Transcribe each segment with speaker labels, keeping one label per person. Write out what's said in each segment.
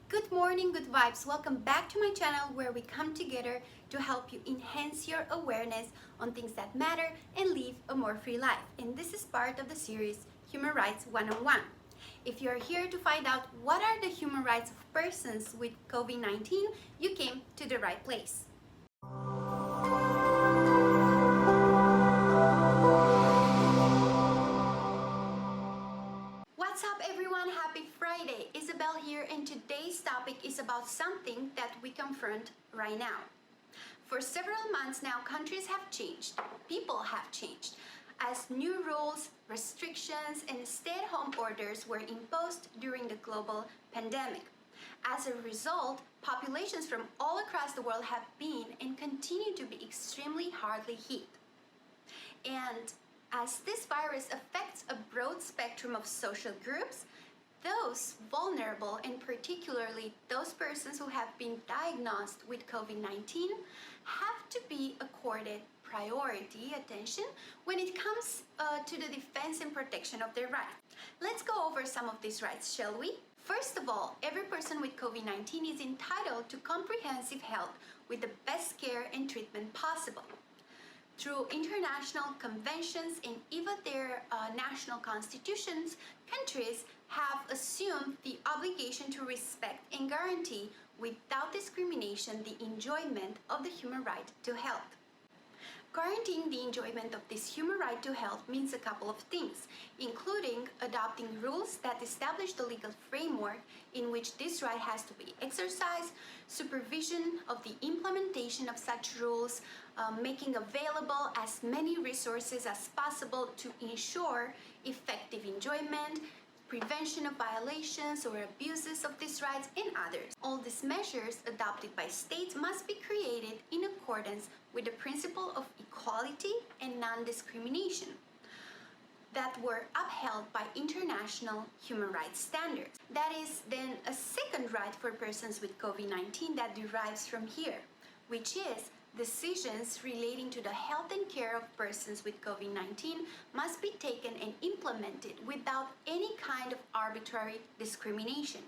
Speaker 1: Good morning, good vibes. Welcome back to my channel where we come together to help you enhance your awareness on things that matter and live a more free life. And this is part of the series Human Rights 101. If you're here to find out what are the human rights of persons with COVID-19, you came to the right place. What's up everyone? Happy Friday! Isabel here, and today's topic is about something that we confront right now. For several months now, countries have changed, people have changed, as new rules, restrictions, and stay-at-home orders were imposed during the global pandemic. As a result, populations from all across the world have been and continue to be extremely hardly hit. And as this virus affects a broad spectrum of social groups, those vulnerable, and particularly those persons who have been diagnosed with COVID-19, have to be accorded priority attention when it comes to the defense and protection of their rights. Let's go over some of these rights, shall we? First of all, every person with COVID-19 is entitled to comprehensive health with the best care and treatment possible. Through international conventions and even their national constitutions, countries have assumed the obligation to respect and guarantee without discrimination the enjoyment of the human right to health. Guaranteeing the enjoyment of this human right to health means a couple of things, including adopting rules that establish the legal framework in which this right has to be exercised, supervision of the implementation of such rules, making available as many resources as possible to ensure effective enjoyment, prevention of violations or abuses of these rights, and others. All these measures adopted by states must be created in accordance with the principle of equality and non-discrimination that were upheld by international human rights standards. That is then a second right for persons with COVID-19 that derives from here, which is decisions relating to the health and care of persons with COVID-19 must be taken and implemented without any kind of arbitrary discrimination.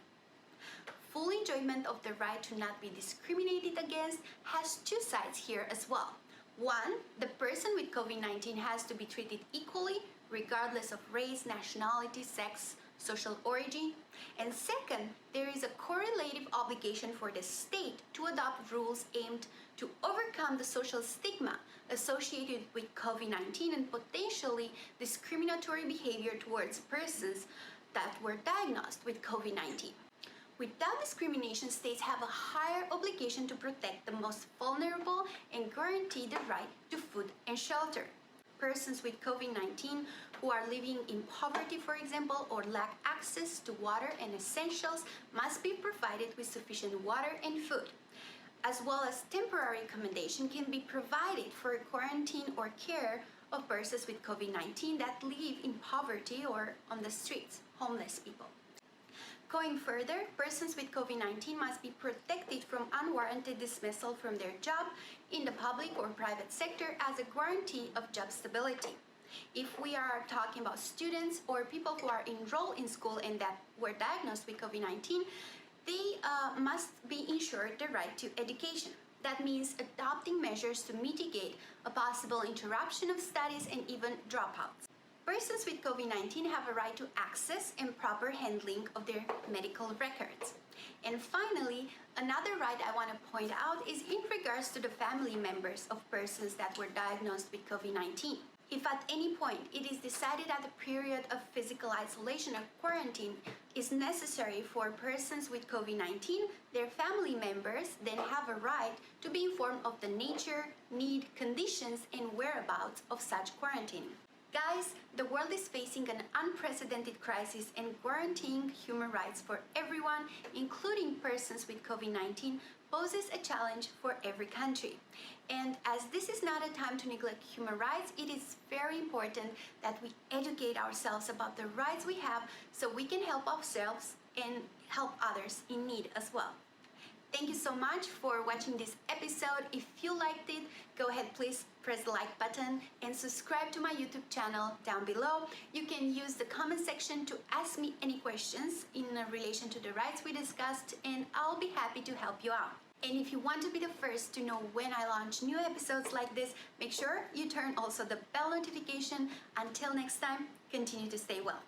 Speaker 1: Full enjoyment of the right to not be discriminated against has two sides here as well. One, the person with COVID-19 has to be treated equally regardless of race, nationality, sex, social origin. And second, there is a correlative obligation for the state to adopt rules aimed to overcome the social stigma associated with COVID-19 and potentially discriminatory behavior towards persons that were diagnosed with COVID-19. Without discrimination, states have a higher obligation to protect the most vulnerable and guarantee the right to food and shelter. Persons with COVID-19 who are living in poverty, for example, or lack access to water and essentials must be provided with sufficient water and food, as well as temporary accommodation can be provided for quarantine or care of persons with COVID-19 that live in poverty or on the streets, homeless people. Going further, persons with COVID-19 must be protected from unwarranted dismissal from their job in the public or private sector as a guarantee of job stability. If we are talking about students or people who are enrolled in school and that were diagnosed with COVID-19, they must be ensured the right to education. That means adopting measures to mitigate a possible interruption of studies and even dropouts. Persons with COVID-19 have a right to access and proper handling of their medical records. And finally, another right I want to point out is in regards to the family members of persons that were diagnosed with COVID-19. If at any point it is decided that a period of physical isolation or quarantine is necessary for persons with COVID-19, their family members then have a right to be informed of the nature, need, conditions, and whereabouts of such quarantine. Guys, the world is facing an unprecedented crisis, and guaranteeing human rights for everyone, including persons with COVID-19, poses a challenge for every country. And as this is not a time to neglect human rights, it is very important that we educate ourselves about the rights we have so we can help ourselves and help others in need as well. Thank you so much for watching this episode. If you liked it, go ahead, please press the like button and subscribe to my YouTube channel down below. You can use the comment section to ask me any questions in relation to the rights we discussed, and I'll be happy to help you out. And if you want to be the first to know when I launch new episodes like this, make sure you turn also the bell notification. Until next time, continue to stay well.